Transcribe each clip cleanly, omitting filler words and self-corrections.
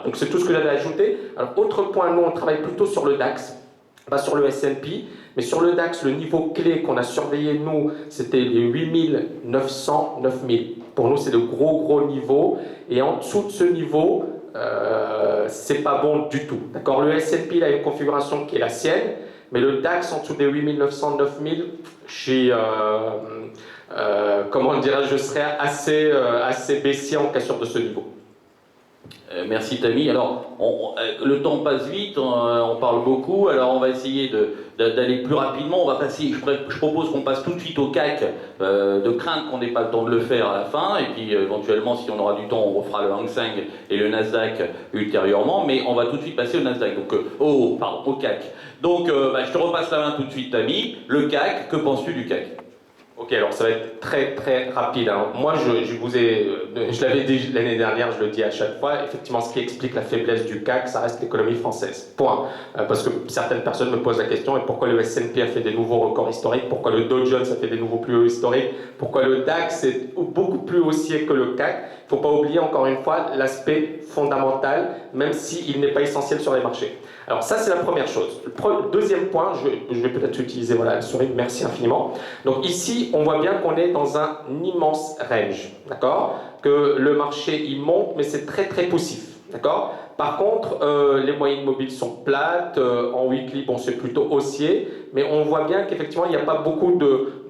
donc c'est tout ce que j'avais ajouté. Alors, autre point, nous, on travaille plutôt sur le DAX, pas sur le S&P, mais sur le DAX, le niveau clé qu'on a surveillé, nous, c'était les 8900, 9000. Pour nous, c'est de gros niveaux, et en dessous de ce niveau, c'est pas bon du tout. D'accord? Le S&P, il a une configuration qui est la sienne, mais le DAX en dessous des 8900, 9000, comment dirais-je, je serais assez baissier en cassure de ce niveau. Merci Tammy. Alors, le temps passe vite, on parle beaucoup, alors on va essayer d'aller plus rapidement. On va passer, je propose qu'on passe tout de suite au CAC, de crainte qu'on n'ait pas le temps de le faire à la fin, et puis éventuellement, si on aura du temps, on refera le Hang Seng et le Nasdaq ultérieurement, mais on va tout de suite passer au Nasdaq, donc au CAC. Donc, je te repasse la main tout de suite, Tammy. Le CAC, que penses-tu du CAC? Ok, alors ça va être très rapide. Hein. Moi, je l'avais dit l'année dernière, je le dis à chaque fois, effectivement, ce qui explique la faiblesse du CAC, ça reste l'économie française. Point. Parce que certaines personnes me posent la question, et pourquoi le S&P a fait des nouveaux records historiques, pourquoi le Dow Jones a fait des nouveaux plus hauts historiques, pourquoi le DAX est beaucoup plus haussier que le CAC. Il ne faut pas oublier, encore une fois, l'aspect fondamental, même s'il n'est pas essentiel sur les marchés. Alors ça, c'est la première chose. Le deuxième point, je vais peut-être utiliser la souris, merci infiniment. Donc ici, on voit bien qu'on est dans un immense range, d'accord? Que le marché, il monte, mais c'est très poussif, d'accord? Par contre, les moyennes mobiles sont plates, en weekly, bon, c'est plutôt haussier, mais on voit bien qu'effectivement, il n'y a pas beaucoup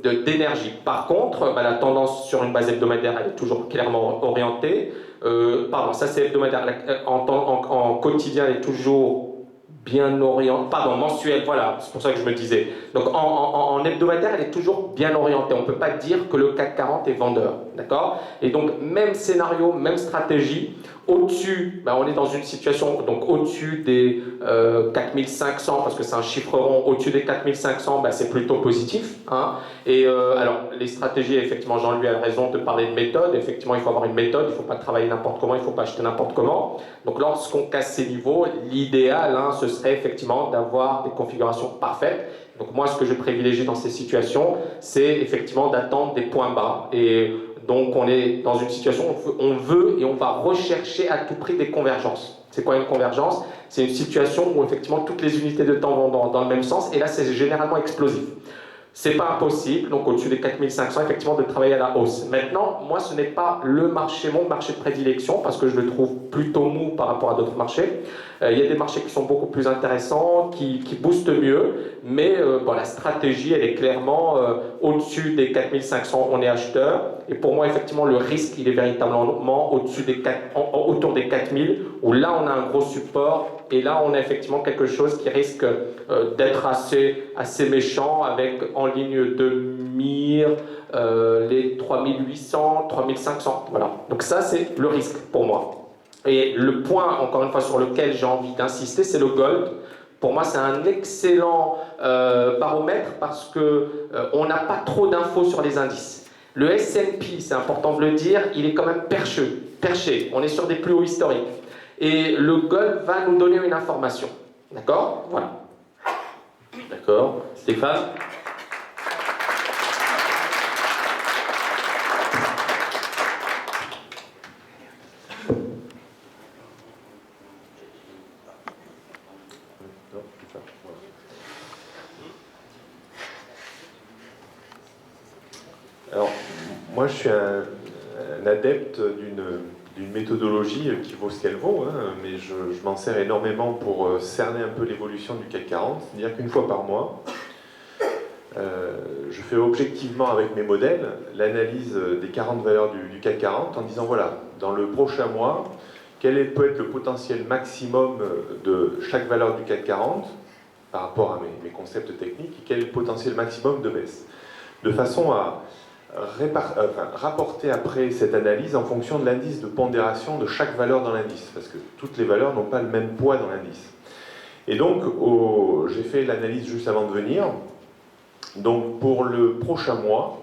d'énergie. Par contre, la tendance sur une base hebdomadaire, elle est toujours clairement orientée. Ça c'est hebdomadaire. En quotidien, elle est toujours bien orientée, mensuel, voilà, c'est pour ça que je me disais. Donc en hebdomadaire, elle est toujours bien orientée. On ne peut pas dire que le CAC 40 est vendeur, d'accord? Et donc, même scénario, même stratégie. Au-dessus, on est dans une situation, donc au-dessus des 4500, parce que c'est un chiffre rond, au-dessus des 4500, c'est plutôt positif. Hein. Et alors, les stratégies, effectivement, Jean-Louis a raison de parler de méthode. Effectivement, il faut avoir une méthode, il ne faut pas travailler n'importe comment, il ne faut pas acheter n'importe comment. Donc, lorsqu'on casse ces niveaux, l'idéal, ce serait effectivement d'avoir des configurations parfaites. Donc, moi, ce que je privilégie dans ces situations, c'est effectivement d'attendre des points bas. Et donc, on est dans une situation où on veut et on va rechercher à tout prix des convergences. C'est quoi une convergence? C'est une situation où effectivement toutes les unités de temps vont dans le même sens, et là, c'est généralement explosif. C'est pas impossible, donc au-dessus des 4500, effectivement, de travailler à la hausse. Maintenant, moi, ce n'est pas mon marché de prédilection, parce que je le trouve plutôt mou par rapport à d'autres marchés. Il y a des marchés qui sont beaucoup plus intéressants, qui boostent mieux, mais la stratégie, elle est clairement au-dessus des 4500, on est acheteur. Et pour moi, effectivement, le risque, il est véritablement autour des 4000, où là, on a un gros support, et là, on a effectivement quelque chose qui risque d'être assez méchant, avec en ligne de mire les 3800, 3500. Voilà. Donc ça, c'est le risque pour moi. Et le point, encore une fois, sur lequel j'ai envie d'insister, c'est le gold. Pour moi, c'est un excellent baromètre, parce qu'on n'a pas trop d'infos sur les indices. Le S&P, c'est important de le dire, il est quand même perché. On est sur des plus hauts historiques. Et le gold va nous donner une information. D'accord? Voilà. D'accord. Stéphane? Alors, moi, je suis un adepte d'une méthodologie qui vaut ce qu'elle vaut, mais je m'en sers énormément pour cerner un peu l'évolution du CAC 40, c'est-à-dire qu'une fois par mois, je fais objectivement avec mes modèles l'analyse des 40 valeurs du CAC 40 en disant, voilà, dans le prochain mois, quel peut être le potentiel maximum de chaque valeur du CAC 40 par rapport à mes concepts techniques, et quel est le potentiel maximum de baisse, de façon à rapporter après cette analyse en fonction de l'indice de pondération de chaque valeur dans l'indice, parce que toutes les valeurs n'ont pas le même poids dans l'indice. Et donc, j'ai fait l'analyse juste avant de venir. Donc, pour le prochain mois,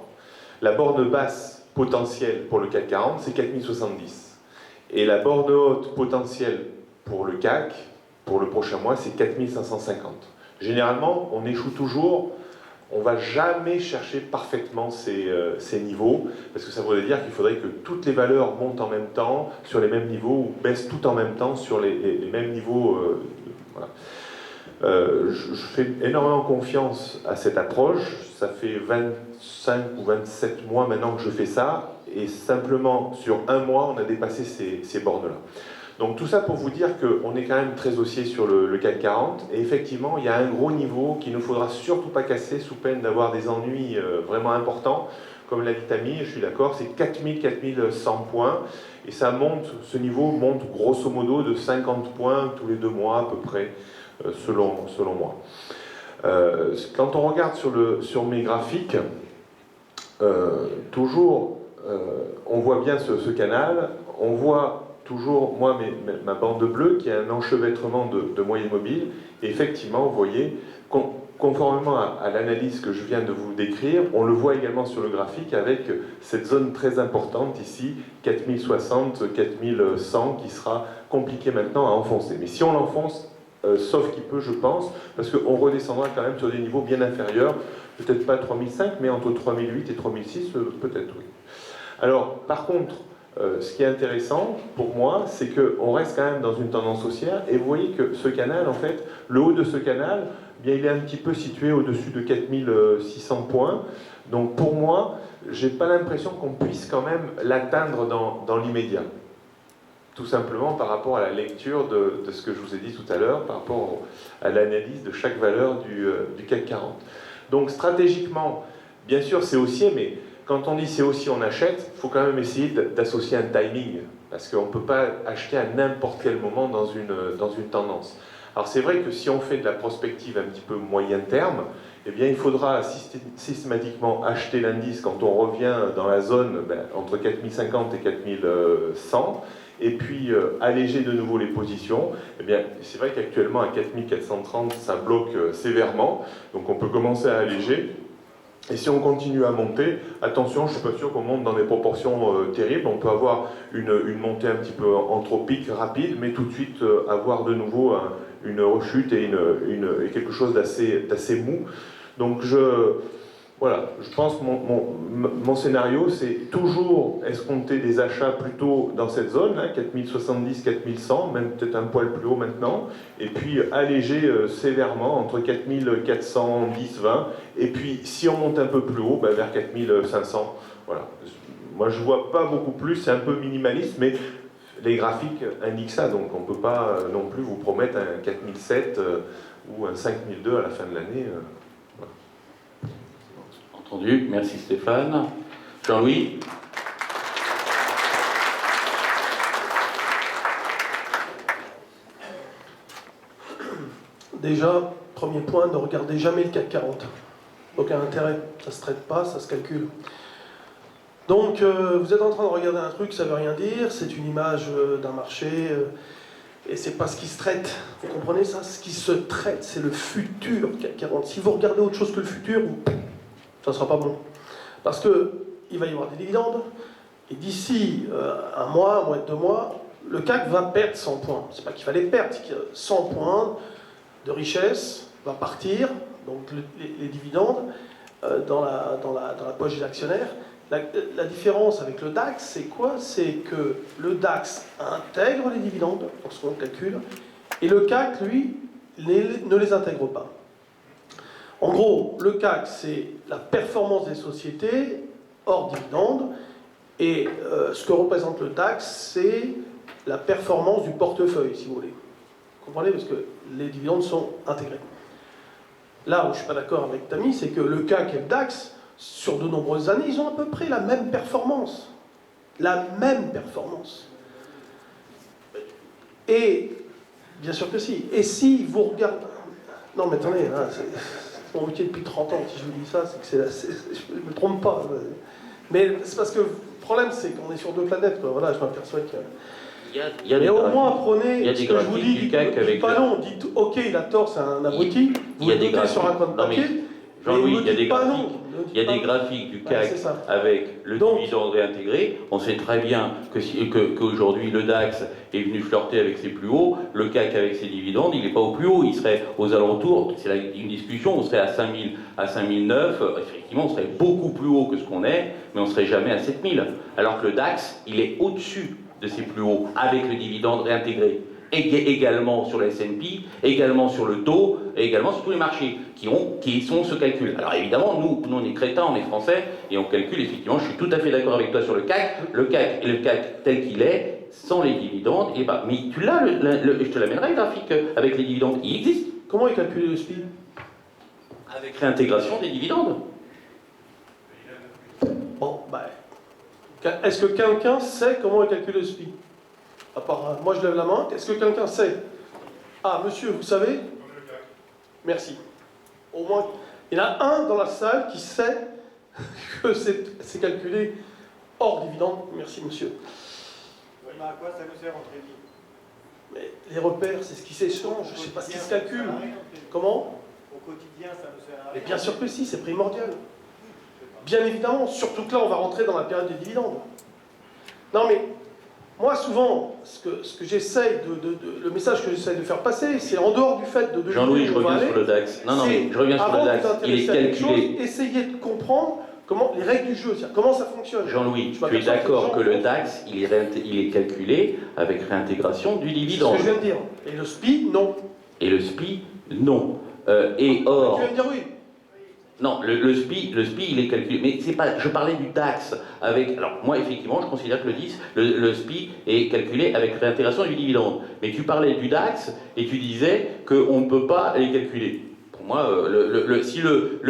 la borne basse potentielle pour le CAC 40, c'est 4070. Et la borne haute potentielle pour le CAC, pour le prochain mois, c'est 4550. Généralement, on échoue toujours On ne va jamais chercher parfaitement ces niveaux, parce que ça voudrait dire qu'il faudrait que toutes les valeurs montent en même temps, sur les mêmes niveaux, ou baissent tout en même temps sur les mêmes niveaux. Voilà. Je fais énormément confiance à cette approche. Ça fait 25 ou 27 mois maintenant que je fais ça, et simplement sur un mois, on a dépassé ces bornes-là. Donc tout ça pour vous dire qu'on est quand même très haussier sur le CAC 40, et effectivement, il y a un gros niveau qu'il ne faudra surtout pas casser sous peine d'avoir des ennuis vraiment importants. Comme l'a dit Tammy, je suis d'accord, c'est 4100 points, et ça monte, ce niveau monte grosso modo de 50 points tous les 2 mois à peu près, selon moi. Quand on regarde sur mes graphiques, toujours, on voit bien ce canal, on voit toujours, moi, ma bande bleue qui est un enchevêtrement de moyenne mobile, et effectivement, vous voyez, conformément à l'analyse que je viens de vous décrire, on le voit également sur le graphique avec cette zone très importante ici, 4060, 4100, qui sera compliquée maintenant à enfoncer. Mais si on l'enfonce, sauf qu'il peut, je pense, parce qu'on redescendra quand même sur des niveaux bien inférieurs, peut-être pas 3005, mais entre 3008 et 3006, peut-être, oui. Alors, par contre, ce qui est intéressant pour moi, c'est qu'on reste quand même dans une tendance haussière, et vous voyez que ce canal, en fait, le haut de ce canal, eh bien, il est un petit peu situé au-dessus de 4600 points. Donc pour moi, j'ai pas l'impression qu'on puisse quand même l'atteindre dans l'immédiat. Tout simplement par rapport à la lecture de ce que je vous ai dit tout à l'heure, par rapport à l'analyse de chaque valeur du CAC 40. Donc stratégiquement, bien sûr c'est haussier, mais quand on dit c'est haussier, on achète, il faut quand même essayer d'associer un timing, parce qu'on ne peut pas acheter à n'importe quel moment dans une tendance. Alors c'est vrai que si on fait de la prospective un petit peu moyen terme, eh bien il faudra systématiquement acheter l'indice quand on revient dans la zone entre 4050 et 4100, et puis alléger de nouveau les positions. Eh bien c'est vrai qu'actuellement à 4430 ça bloque sévèrement, donc on peut commencer à alléger. Et si on continue à monter, attention, je ne suis pas sûr qu'on monte dans des proportions terribles. On peut avoir une montée un petit peu anthropique, rapide, mais tout de suite avoir de nouveau une rechute et quelque chose d'assez mou. Donc voilà, je pense que mon scénario, c'est toujours escompter des achats plutôt dans cette zone, 4070, 4100, même peut-être un poil plus haut maintenant, et puis alléger sévèrement entre 4410, 20, et puis si on monte un peu plus haut, vers 4500. Voilà. Moi je vois pas beaucoup plus, c'est un peu minimaliste, mais les graphiques indiquent ça, donc on ne peut pas non plus vous promettre un 4007 ou un 5002 à la fin de l'année. Entendu, merci Stéphane. Jean-Louis? Déjà, premier point, ne regardez jamais le CAC 40. Aucun intérêt, ça ne se traite pas, ça se calcule. Donc, vous êtes en train de regarder un truc, ça ne veut rien dire, c'est une image d'un marché, et c'est pas ce qui se traite. Vous comprenez ça? Ce qui se traite, c'est le futur CAC 40. Si vous regardez autre chose que le futur, ça ne sera pas bon. Parce qu'il va y avoir des dividendes, et d'ici un mois et 2 mois, le CAC va perdre 100 points. C'est pas qu'il va les perdre, c'est que 100 points de richesse va partir, donc les dividendes, dans la poche des actionnaires. La différence avec le DAX, c'est quoi? C'est que le DAX intègre les dividendes lorsqu'on calcule, et le CAC, lui, ne les intègre pas. En gros, le CAC, c'est la performance des sociétés hors dividendes, et ce que représente le DAX, c'est la performance du portefeuille, si vous voulez. Vous comprenez? Parce que les dividendes sont intégrés. Là où je ne suis pas d'accord avec Tammy, c'est que le CAC et le DAX, sur de nombreuses années, ils ont à peu près la même performance. La même performance. Et, bien sûr que si. Et si vous regardez... Non mais attendez, hein, c'est mon métier depuis 30 ans, si je vous dis ça, c'est que je ne me trompe pas. Mais c'est parce que le problème, c'est qu'on est sur 2 planètes, quoi. Voilà, je m'aperçois que... Mais au moins, prenez ce que je vous dis, dites pas non, dites ok, il a tort, c'est un abruti, vous le notez sur un coin de papier, Jean-Louis, il y a des pas graphiques. non. Il y a des graphiques du Ouais, CAC c'est ça. avec le Donc- dividende réintégré. On sait très bien qu'aujourd'hui le DAX est venu flirter avec ses plus hauts. Le CAC avec ses dividendes, il n'est pas au plus haut. Il serait aux alentours. C'est une discussion. On serait à 5000, à 5009. Effectivement, on serait beaucoup plus haut que ce qu'on est, mais on ne serait jamais à 7000. Alors que le DAX, il est au-dessus de ses plus hauts avec le dividende réintégré. Également sur le S&P, également sur le taux, et également sur tous les marchés qui sont ce calcul. Alors évidemment, nous on est crétins, on est français, et on calcule effectivement, je suis tout à fait d'accord avec toi sur le CAC, le CAC tel qu'il est, sans les dividendes, et bah, mais tu l'as, je te l'amènerai le graphique avec les dividendes, il existe. Comment est calculé le SPI? Avec réintégration des dividendes. Bon, bah, est-ce que quelqu'un sait comment est calculé le SPI? À part, moi je lève la main. Est-ce que quelqu'un sait? Ah, monsieur, vous savez? Merci. Au moins, il y en a un dans la salle qui sait que c'est calculé hors dividende. Merci, monsieur. Oui, mais à quoi ça nous sert en crédit? Mais les repères, c'est ce qui s'échange. Je ne sais pas ce qui se calcule. Comment? Au quotidien, ça nous sert à Mais rien. bien sûr que si, c'est primordial. Bien évidemment, surtout que là, on va rentrer dans la période des dividendes. Non, mais moi, souvent, ce que j'essaye le message que j'essaye de faire passer, c'est en dehors du fait de... Jean-Louis, je reviens sur le DAX. Non, mais je reviens sur le DAX. Il est calculé. Essayez de comprendre comment les règles du jeu, c'est-à-dire comment ça fonctionne. Jean-Louis, tu es d'accord que le DAX, il est calculé avec réintégration du C'est ce dividende. que je viens de dire. Et le SPI, non. Et le SPI, non. Et or... Tu viens de dire oui. Non, le SPI, il est calculé. Mais c'est pas. Je parlais du DAX avec. Alors moi, effectivement, je considère que le SPI est calculé avec réintégration du dividende. Mais tu parlais du DAX et tu disais qu'on ne peut pas les calculer. Pour moi, si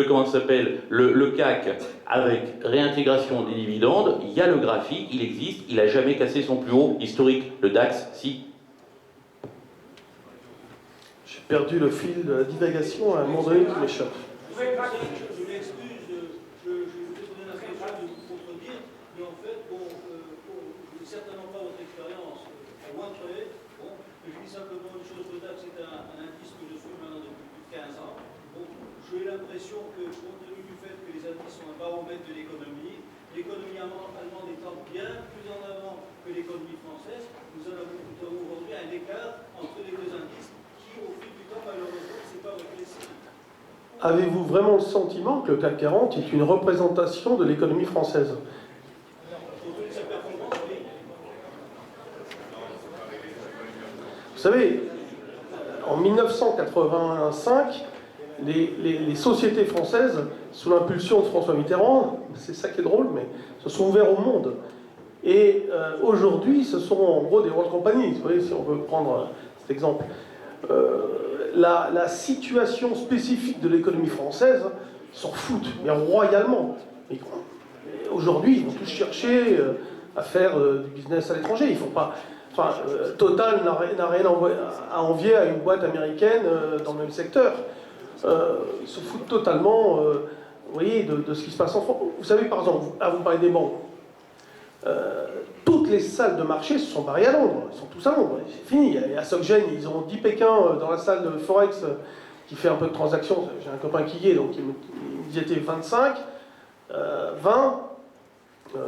comment ça s'appelle, le CAC avec réintégration des dividendes, il y a le graphique, il existe, il n'a jamais cassé son plus haut historique. Le DAX, si. J'ai perdu le fil de la divagation à un moment donné qui m'échappe. Je m'excuse, je vais donner l'impression de vous contredire, mais en fait, bon, je n'ai certainement pas votre expérience à loin près. Bon, mais je dis simplement une chose, le DAX c'est un indice que je suis maintenant depuis plus de 15 ans. Bon, j'ai l'impression que, compte tenu du fait que les indices sont un baromètre de l'économie allemande étant bien plus en avant que l'économie française, nous avons aujourd'hui un écart entre les deux indices qui, au fil du temps, malheureusement, ne s'est pas rétréci. Avez-vous vraiment le sentiment que le CAC 40 est une représentation de l'économie française? Vous savez, en 1985, les sociétés françaises, sous l'impulsion de François Mitterrand, c'est ça qui est drôle, mais se sont ouvertes au monde. Et aujourd'hui, ce sont en gros des grosses compagnies. Vous voyez, si on veut prendre cet exemple. La situation spécifique de l'économie française s'en foutent, mais royalement. Aujourd'hui, ils vont tous chercher à faire du business à l'étranger. Ils font pas. Enfin, Total n'a rien à envier à une boîte américaine dans le même secteur. Ils se foutent totalement, vous voyez, de ce qui se passe en France. Vous savez, par exemple, vous parlez des banques. Toutes les salles de marché se sont barrées à Londres. Ils sont tous à Londres. C'est fini. À SocGen, ils ont 10 Pékins dans la salle de Forex qui fait un peu de transactions. J'ai un copain qui y est, donc ils étaient 25, 20,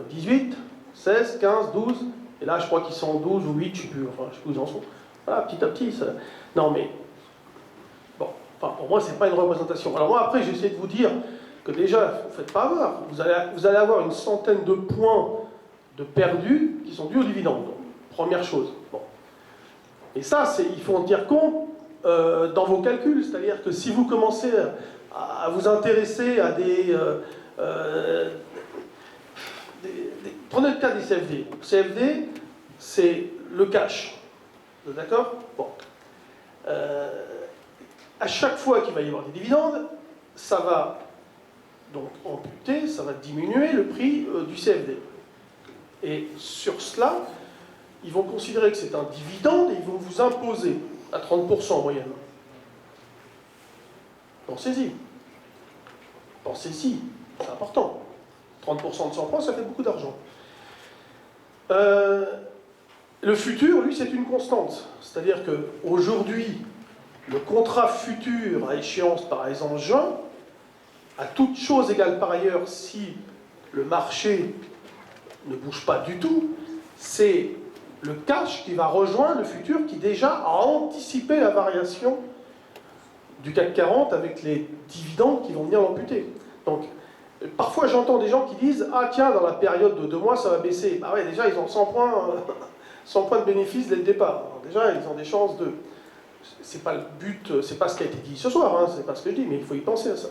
18, 16, 15, 12. Et là, je crois qu'ils sont 12 ou 8, je ne sais plus. Enfin, je sais plus où ils en sont. Voilà, petit à petit. Ça... Non, mais... Bon, enfin, pour moi, c'est pas une représentation. Alors moi, après, j'essaie de vous dire que déjà, ne faites pas avoir. Vous allez avoir une centaine de points de perdus qui sont dus aux dividendes. Donc, première chose. Bon. Et ça, il faut en tenir compte dans vos calculs. C'est-à-dire que si vous commencez à vous intéresser à prenez le cas des CFD. CFD, c'est le cash. D'accord? Bon. À chaque fois qu'il va y avoir des dividendes, ça va donc amputer, ça va diminuer le prix du CFD. Et sur cela, ils vont considérer que c'est un dividende et ils vont vous imposer à 30% en moyenne. Pensez-y. Pensez-y. C'est important. 30% de 100 francs, ça fait beaucoup d'argent. Le futur, lui, c'est une constante. C'est-à-dire qu'aujourd'hui, le contrat futur à échéance, par exemple, juin, à toute chose égale par ailleurs, si le marché ne bouge pas du tout, c'est le cash qui va rejoindre le futur qui déjà a anticipé la variation du CAC 40 avec les dividendes qui vont venir l'amputer. Donc, parfois j'entends des gens qui disent « Ah tiens, dans la période de 2 mois, ça va baisser. » Bah ouais, déjà ils ont 100 points, 100 points de bénéfice dès le départ. Alors déjà, ils ont des chances de... C'est pas le but, c'est pas ce qui a été dit ce soir, hein, c'est pas ce que je dis, mais il faut y penser à ça.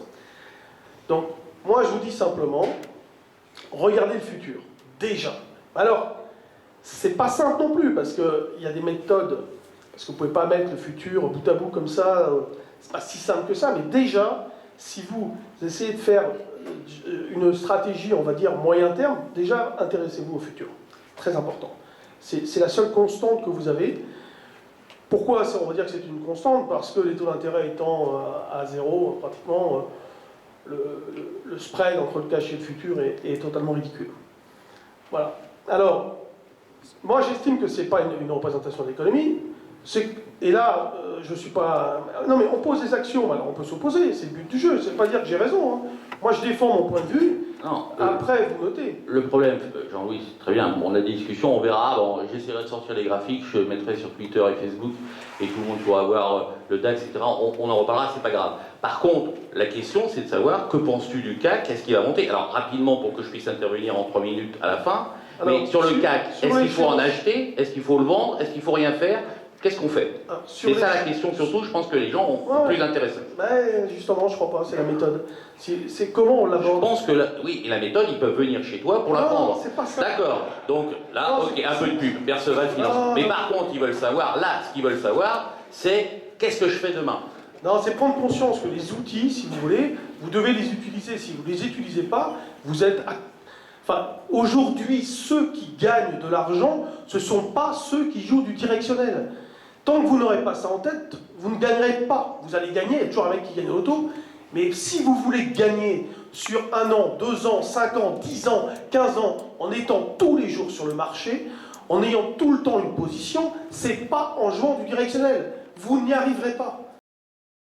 Donc, moi je vous dis simplement, regardez le futur, déjà. Alors, c'est pas simple non plus, parce qu'il y a des méthodes, parce que vous pouvez pas mettre le futur bout à bout comme ça, c'est pas si simple que ça, mais déjà, si vous essayez de faire une stratégie, on va dire, moyen terme, déjà, intéressez-vous au futur. Très important. C'est la seule constante que vous avez. Pourquoi on va dire que c'est une constante? Parce que les taux d'intérêt étant à zéro, pratiquement, le spread entre le cash et le futur est totalement ridicule. Voilà. Alors, moi j'estime que ce n'est pas une représentation de l'économie. Et là, je ne suis pas... Non mais on pose des actions, alors on peut s'opposer, c'est le but du jeu, c'est pas dire que j'ai raison. Hein. Moi je défends mon point de vue, Non, après vous notez. le problème, Jean-Louis, c'est très bien, on a des discussions, on verra, bon, j'essaierai de sortir les graphiques, je mettrai sur Twitter et Facebook, et tout le monde pourra voir le DAX, etc. On en reparlera, c'est pas grave. Par contre, la question c'est de savoir, que penses-tu du CAC, est-ce qu'il va monter? Alors rapidement, pour que je puisse intervenir en 3 minutes à la fin, Alors, mais sur le CAC, est-ce qu'il faut en acheter? Est-ce qu'il faut le vendre? Est-ce qu'il faut rien faire? Qu'est-ce qu'on fait? C'est ça la question surtout, je pense que les gens sont plus intéressés. Mais justement, je crois pas, c'est la méthode. C'est comment on l'aborde. Je pense que, oui, et la méthode, ils peuvent venir chez toi pour l'apprendre. c'est pas ça. D'accord, donc là, Non, ok, un peu de pub, Perceval Finance. Non, Mais non. par contre, ils veulent savoir, là, ce qu'ils veulent savoir, c'est qu'est-ce que je fais demain? Non, c'est prendre conscience que les outils, si vous voulez, vous devez les utiliser. Si vous ne les utilisez pas, vous êtes... Enfin, aujourd'hui, ceux qui gagnent de l'argent, ce ne sont pas ceux qui jouent du directionnel. Tant que vous n'aurez pas ça en tête, vous ne gagnerez pas. Vous allez gagner, il y a toujours un mec qui gagne au loto, mais si vous voulez gagner sur 1 an, 2 ans, 5 ans, 10 ans, 15 ans, en étant tous les jours sur le marché, en ayant tout le temps une position, c'est pas en jouant du directionnel. Vous n'y arriverez pas.